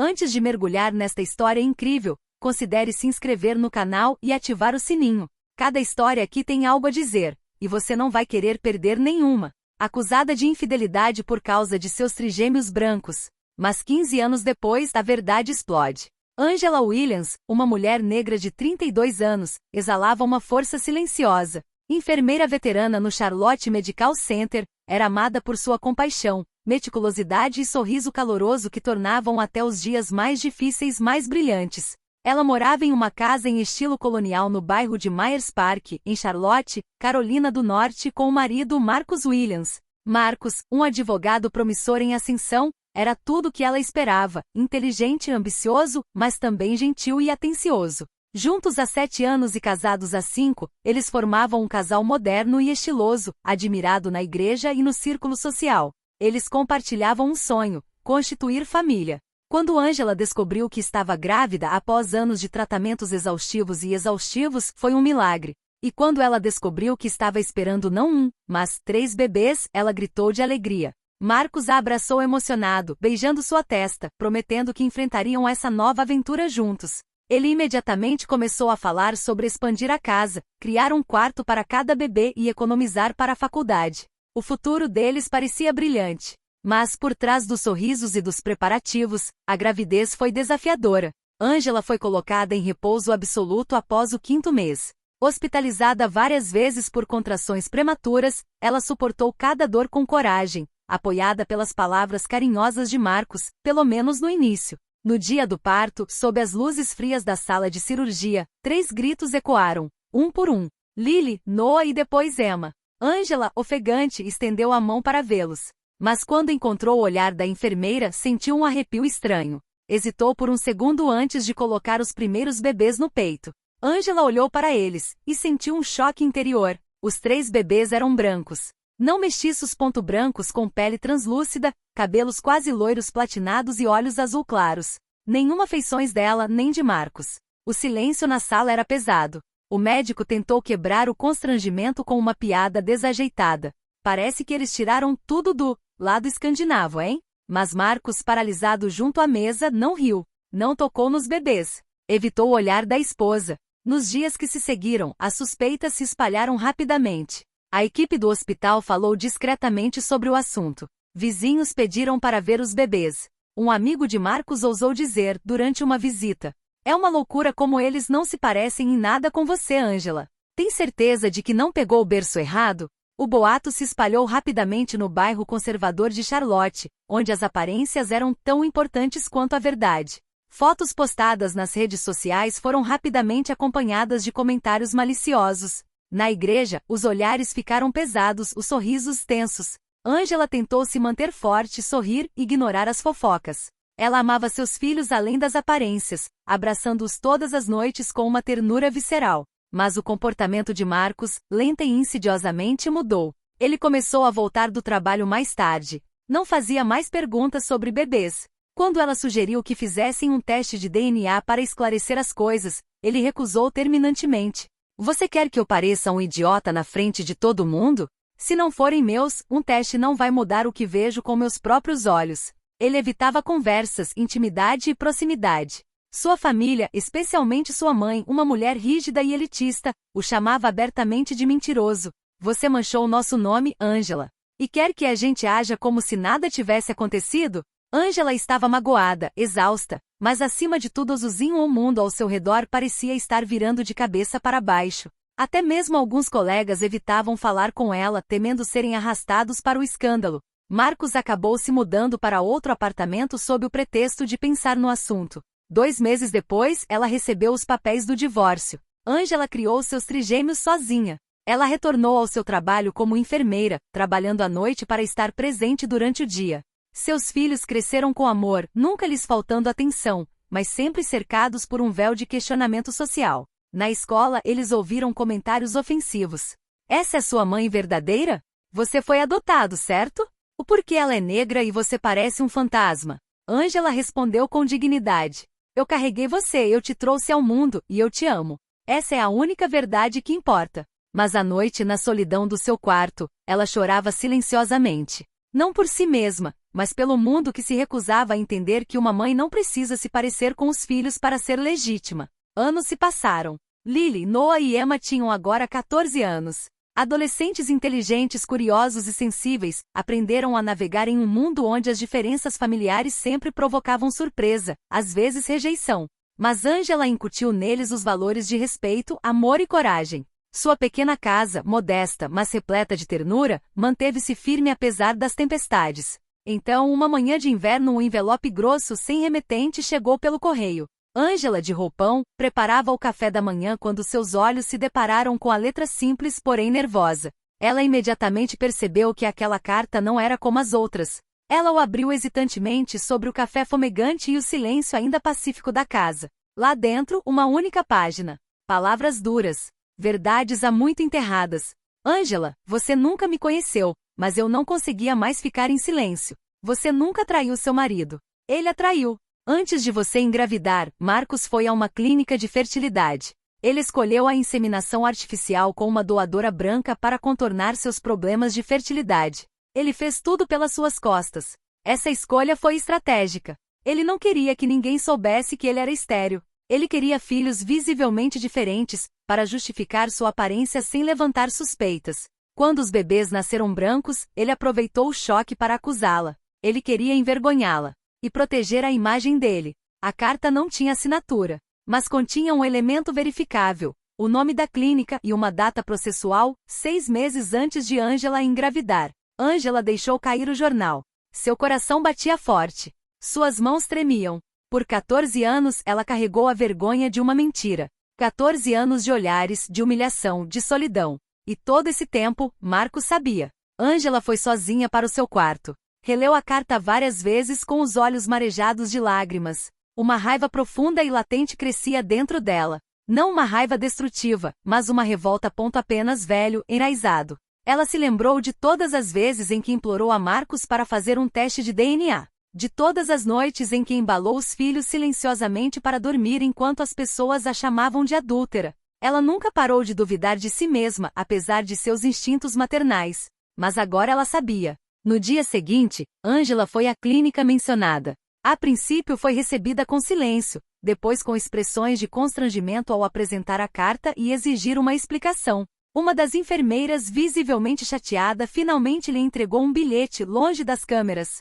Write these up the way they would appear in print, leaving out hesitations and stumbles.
Antes de mergulhar nesta história incrível, considere se inscrever no canal e ativar o sininho. Cada história aqui tem algo a dizer, e você não vai querer perder nenhuma. Acusada de infidelidade por causa de seus trigêmeos brancos. Mas 15 anos depois, a verdade explode. Angela Williams, uma mulher negra de 32 anos, exalava uma força silenciosa. Enfermeira veterana no Charlotte Medical Center, era amada por sua compaixão, meticulosidade e sorriso caloroso que tornavam até os dias mais difíceis mais brilhantes. Ela morava em uma casa em estilo colonial no bairro de Myers Park, em Charlotte, Carolina do Norte, com o marido Marcus Williams. Marcus, um advogado promissor em ascensão, era tudo o que ela esperava, inteligente e ambicioso, mas também gentil e atencioso. Juntos há 7 anos e casados há 5, eles formavam um casal moderno e estiloso, admirado na igreja e no círculo social. Eles compartilhavam um sonho: constituir família. Quando Angela descobriu que estava grávida após anos de tratamentos exaustivos, foi um milagre. E quando ela descobriu que estava esperando não um, mas 3 bebês, ela gritou de alegria. Marcus a abraçou emocionado, beijando sua testa, prometendo que enfrentariam essa nova aventura juntos. Ele imediatamente começou a falar sobre expandir a casa, criar um quarto para cada bebê e economizar para a faculdade. O futuro deles parecia brilhante. Mas por trás dos sorrisos e dos preparativos, a gravidez foi desafiadora. Angela foi colocada em repouso absoluto após o 5º mês. Hospitalizada várias vezes por contrações prematuras, ela suportou cada dor com coragem, apoiada pelas palavras carinhosas de Marcus, pelo menos no início. No dia do parto, sob as luzes frias da sala de cirurgia, 3 gritos ecoaram, um por um. Lily, Noah e depois Emma. Angela, ofegante, estendeu a mão para vê-los. Mas quando encontrou o olhar da enfermeira, sentiu um arrepio estranho. Hesitou por um segundo antes de colocar os primeiros bebês no peito. Angela olhou para eles, e sentiu um choque interior. Os 3 bebês eram brancos. Não mestiços. Brancos com pele translúcida, cabelos quase loiros platinados e olhos azul claros. Nenhuma feições dela, nem de Marcus. O silêncio na sala era pesado. O médico tentou quebrar o constrangimento com uma piada desajeitada. Parece que eles tiraram tudo do lado escandinavo, hein? Mas Marcus, paralisado junto à mesa, não riu. Não tocou nos bebês. Evitou o olhar da esposa. Nos dias que se seguiram, as suspeitas se espalharam rapidamente. A equipe do hospital falou discretamente sobre o assunto. Vizinhos pediram para ver os bebês. Um amigo de Marcus ousou dizer, durante uma visita: "É uma loucura como eles não se parecem em nada com você, Angela. Tem certeza de que não pegou o berço errado?" O boato se espalhou rapidamente no bairro conservador de Charlotte, onde as aparências eram tão importantes quanto a verdade. Fotos postadas nas redes sociais foram rapidamente acompanhadas de comentários maliciosos. Na igreja, os olhares ficaram pesados, os sorrisos tensos. Angela tentou se manter forte, sorrir e ignorar as fofocas. Ela amava seus filhos além das aparências, abraçando-os todas as noites com uma ternura visceral. Mas o comportamento de Marcus, lenta e insidiosamente, mudou. Ele começou a voltar do trabalho mais tarde. Não fazia mais perguntas sobre bebês. Quando ela sugeriu que fizessem um teste de DNA para esclarecer as coisas, ele recusou terminantemente. "Você quer que eu pareça um idiota na frente de todo mundo? Se não forem meus, um teste não vai mudar o que vejo com meus próprios olhos." Ele evitava conversas, intimidade e proximidade. Sua família, especialmente sua mãe, uma mulher rígida e elitista, o chamava abertamente de mentiroso. "Você manchou o nosso nome, Angela. E quer que a gente haja como se nada tivesse acontecido?" Angela estava magoada, exausta, mas acima de tudo o mundo ao seu redor parecia estar virando de cabeça para baixo. Até mesmo alguns colegas evitavam falar com ela, temendo serem arrastados para o escândalo. Marcus acabou se mudando para outro apartamento sob o pretexto de pensar no assunto. 2 meses depois, ela recebeu os papéis do divórcio. Angela criou seus trigêmeos sozinha. Ela retornou ao seu trabalho como enfermeira, trabalhando à noite para estar presente durante o dia. Seus filhos cresceram com amor, nunca lhes faltando atenção, mas sempre cercados por um véu de questionamento social. Na escola, eles ouviram comentários ofensivos. "Essa é sua mãe verdadeira? Você foi adotado, certo? O porquê ela é negra e você parece um fantasma?" Angela respondeu com dignidade: "Eu carreguei você, eu te trouxe ao mundo, e eu te amo. Essa é a única verdade que importa." Mas à noite, na solidão do seu quarto, ela chorava silenciosamente. Não por si mesma, mas pelo mundo que se recusava a entender que uma mãe não precisa se parecer com os filhos para ser legítima. Anos se passaram. Lily, Noah e Emma tinham agora 14 anos. Adolescentes inteligentes, curiosos e sensíveis, aprenderam a navegar em um mundo onde as diferenças familiares sempre provocavam surpresa, às vezes rejeição. Mas Angela incutiu neles os valores de respeito, amor e coragem. Sua pequena casa, modesta, mas repleta de ternura, manteve-se firme apesar das tempestades. Então, uma manhã de inverno, um envelope grosso sem remetente chegou pelo correio. Angela, de roupão, preparava o café da manhã quando seus olhos se depararam com a letra simples, porém nervosa. Ela imediatamente percebeu que aquela carta não era como as outras. Ela o abriu hesitantemente sobre o café fumegante e o silêncio ainda pacífico da casa. Lá dentro, uma única página. Palavras duras. Verdades há muito enterradas. Angela, você nunca me conheceu, mas eu não conseguia mais ficar em silêncio. Você nunca traiu seu marido. Ele a traiu. Antes de você engravidar, Marcos foi a uma clínica de fertilidade. Ele escolheu a inseminação artificial com uma doadora branca para contornar seus problemas de fertilidade. Ele fez tudo pelas suas costas. Essa escolha foi estratégica. Ele não queria que ninguém soubesse que ele era estéril. Ele queria filhos visivelmente diferentes, para justificar sua aparência sem levantar suspeitas. Quando os bebês nasceram brancos, ele aproveitou o choque para acusá-la. Ele queria envergonhá-la e proteger a imagem dele. A carta não tinha assinatura, mas continha um elemento verificável, o nome da clínica e uma data processual, 6 meses antes de Angela engravidar. Angela deixou cair o jornal. Seu coração batia forte. Suas mãos tremiam. Por 14 anos ela carregou a vergonha de uma mentira. 14 anos de olhares, de humilhação, de solidão. E todo esse tempo, Marcos sabia. Angela foi sozinha para o seu quarto. Releu a carta várias vezes com os olhos marejados de lágrimas. Uma raiva profunda e latente crescia dentro dela. Não uma raiva destrutiva, mas uma revolta apenas velho, enraizado. Ela se lembrou de todas as vezes em que implorou a Marcos para fazer um teste de DNA. De todas as noites em que embalou os filhos silenciosamente para dormir enquanto as pessoas a chamavam de adúltera. Ela nunca parou de duvidar de si mesma, apesar de seus instintos maternais. Mas agora ela sabia. No dia seguinte, Angela foi à clínica mencionada. A princípio foi recebida com silêncio, depois com expressões de constrangimento ao apresentar a carta e exigir uma explicação. Uma das enfermeiras, visivelmente chateada, finalmente lhe entregou um bilhete longe das câmeras.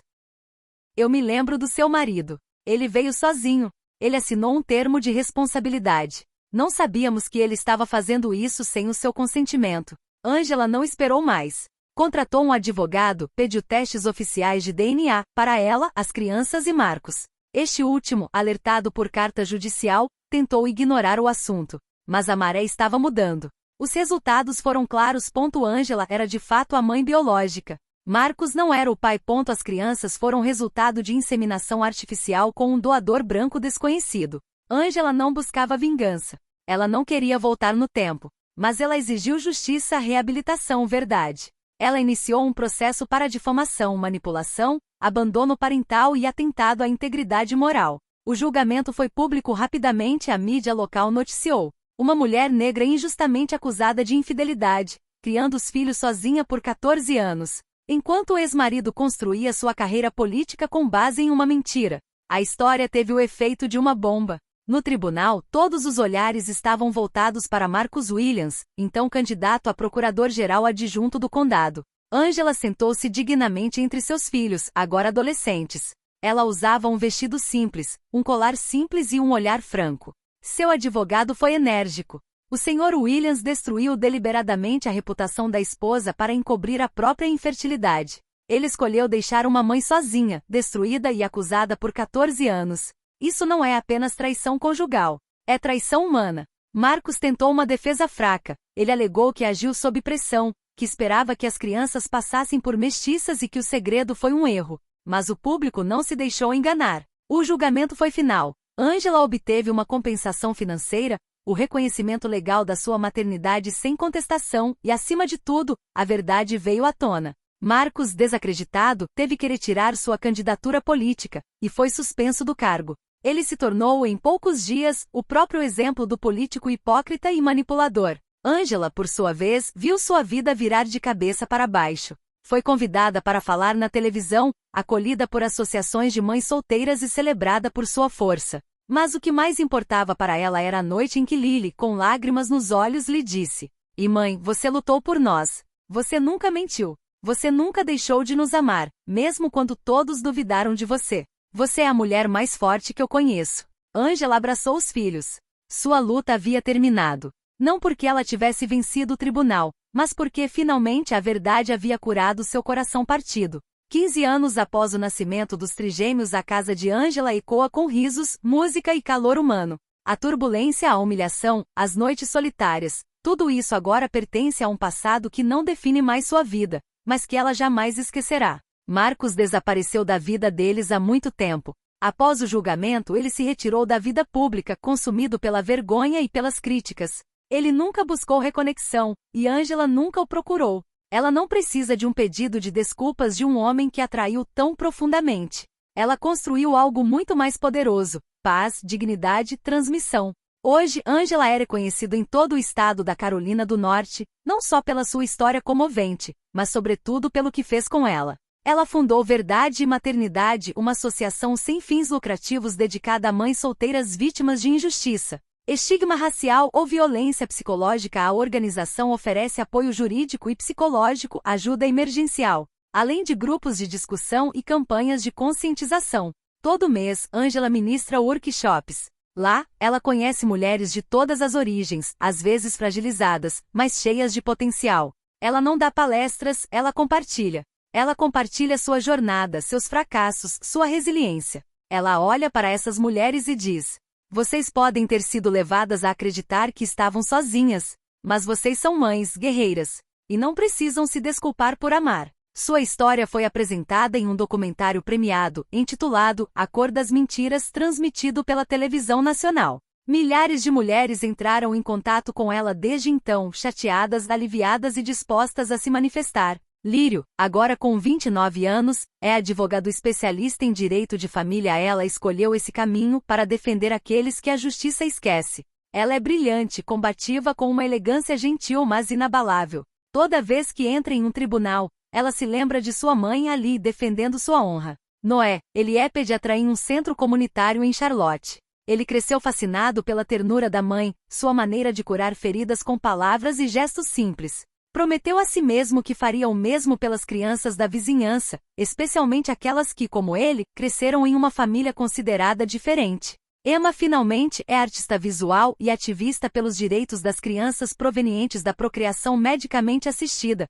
Eu me lembro do seu marido. Ele veio sozinho. Ele assinou um termo de responsabilidade. Não sabíamos que ele estava fazendo isso sem o seu consentimento. Angela não esperou mais. Contratou um advogado, pediu testes oficiais de DNA para ela, as crianças e Marcos. Este último, alertado por carta judicial, tentou ignorar o assunto. Mas a maré estava mudando. Os resultados foram claros. Angela era de fato a mãe biológica. Marcos não era o pai. As crianças foram resultado de inseminação artificial com um doador branco desconhecido. Angela não buscava vingança. Ela não queria voltar no tempo. Mas ela exigiu justiça, reabilitação, verdade. Ela iniciou um processo para difamação, manipulação, abandono parental e atentado à integridade moral. O julgamento foi público rapidamente. A mídia local noticiou. Uma mulher negra injustamente acusada de infidelidade, criando os filhos sozinha por 14 anos. Enquanto o ex-marido construía sua carreira política com base em uma mentira. A história teve o efeito de uma bomba. No tribunal, todos os olhares estavam voltados para Marcus Williams, então candidato a procurador-geral adjunto do condado. Angela sentou-se dignamente entre seus filhos, agora adolescentes. Ela usava um vestido simples, um colar simples e um olhar franco. Seu advogado foi enérgico. O Sr. Williams destruiu deliberadamente a reputação da esposa para encobrir a própria infertilidade. Ele escolheu deixar uma mãe sozinha, destruída e acusada por 14 anos. Isso não é apenas traição conjugal. É traição humana. Marcos tentou uma defesa fraca. Ele alegou que agiu sob pressão, que esperava que as crianças passassem por mestiças e que o segredo foi um erro. Mas o público não se deixou enganar. O julgamento foi final. Angela obteve uma compensação financeira, o reconhecimento legal da sua maternidade sem contestação e, acima de tudo, a verdade veio à tona. Marcos, desacreditado, teve que retirar sua candidatura política e foi suspenso do cargo. Ele se tornou, em poucos dias, o próprio exemplo do político hipócrita e manipulador. Angela, por sua vez, viu sua vida virar de cabeça para baixo. Foi convidada para falar na televisão, acolhida por associações de mães solteiras e celebrada por sua força. Mas o que mais importava para ela era a noite em que Lily, com lágrimas nos olhos, lhe disse: "E mãe, você lutou por nós. Você nunca mentiu. Você nunca deixou de nos amar, mesmo quando todos duvidaram de você. Você é a mulher mais forte que eu conheço." Angela abraçou os filhos. Sua luta havia terminado. Não porque ela tivesse vencido o tribunal, mas porque finalmente a verdade havia curado seu coração partido. 15 anos após o nascimento dos trigêmeos, a casa de Angela ecoa com risos, música e calor humano. A turbulência, a humilhação, as noites solitárias, tudo isso agora pertence a um passado que não define mais sua vida, mas que ela jamais esquecerá. Marcos desapareceu da vida deles há muito tempo. Após o julgamento, ele se retirou da vida pública, consumido pela vergonha e pelas críticas. Ele nunca buscou reconexão, e Angela nunca o procurou. Ela não precisa de um pedido de desculpas de um homem que a traiu tão profundamente. Ela construiu algo muito mais poderoso: paz, dignidade, transmissão. Hoje, Angela é reconhecida em todo o estado da Carolina do Norte, não só pela sua história comovente, mas sobretudo pelo que fez com ela. Ela fundou Verdade e Maternidade, uma associação sem fins lucrativos dedicada a mães solteiras vítimas de injustiça, estigma racial ou violência psicológica. A organização oferece apoio jurídico e psicológico, ajuda emergencial, além de grupos de discussão e campanhas de conscientização. Todo mês, Angela ministra workshops. Lá, ela conhece mulheres de todas as origens, às vezes fragilizadas, mas cheias de potencial. Ela não dá palestras, ela compartilha. Ela compartilha sua jornada, seus fracassos, sua resiliência. Ela olha para essas mulheres e diz: "Vocês podem ter sido levadas a acreditar que estavam sozinhas, mas vocês são mães guerreiras, e não precisam se desculpar por amar." Sua história foi apresentada em um documentário premiado, intitulado A Cor das Mentiras, transmitido pela televisão nacional. Milhares de mulheres entraram em contato com ela desde então, chateadas, aliviadas e dispostas a se manifestar. Lírio, agora com 29 anos, é advogado especialista em direito de família. Ela escolheu esse caminho para defender aqueles que a justiça esquece. Ela é brilhante, combativa, com uma elegância gentil mas inabalável. Toda vez que entra em um tribunal, ela se lembra de sua mãe ali defendendo sua honra. Noé, ele é pediatra em um centro comunitário em Charlotte. Ele cresceu fascinado pela ternura da mãe, sua maneira de curar feridas com palavras e gestos simples. Prometeu a si mesmo que faria o mesmo pelas crianças da vizinhança, especialmente aquelas que, como ele, cresceram em uma família considerada diferente. Emma finalmente é artista visual e ativista pelos direitos das crianças provenientes da procriação medicamente assistida.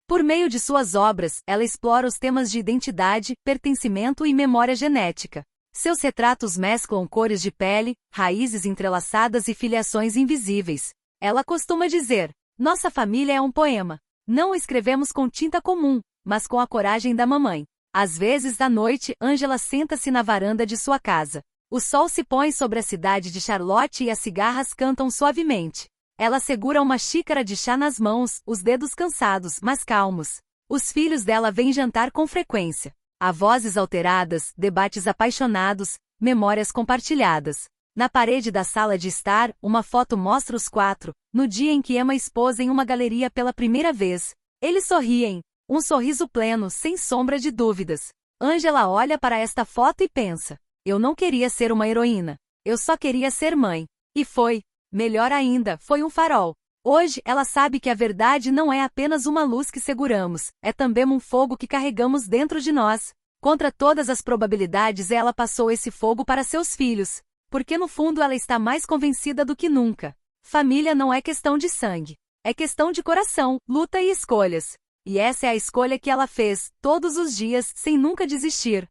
Por meio de suas obras, ela explora os temas de identidade, pertencimento e memória genética. Seus retratos mesclam cores de pele, raízes entrelaçadas e filiações invisíveis. Ela costuma dizer: "Nossa família é um poema. Não o escrevemos com tinta comum, mas com a coragem da mamãe." Às vezes à noite, Angela senta-se na varanda de sua casa. O sol se põe sobre a cidade de Charlotte e as cigarras cantam suavemente. Ela segura uma xícara de chá nas mãos, os dedos cansados, mas calmos. Os filhos dela vêm jantar com frequência. Há vozes alteradas, debates apaixonados, memórias compartilhadas. Na parede da sala de estar, uma foto mostra os quatro, no dia em que Emma expôs em uma galeria pela primeira vez. Eles sorriem, um sorriso pleno, sem sombra de dúvidas. Angela olha para esta foto e pensa: "Eu não queria ser uma heroína. Eu só queria ser mãe." E foi. Melhor ainda, foi um farol. Hoje, ela sabe que a verdade não é apenas uma luz que seguramos, é também um fogo que carregamos dentro de nós. Contra todas as probabilidades, ela passou esse fogo para seus filhos. Porque no fundo ela está mais convencida do que nunca. Família não é questão de sangue. É questão de coração, luta e escolhas. E essa é a escolha que ela fez, todos os dias, sem nunca desistir.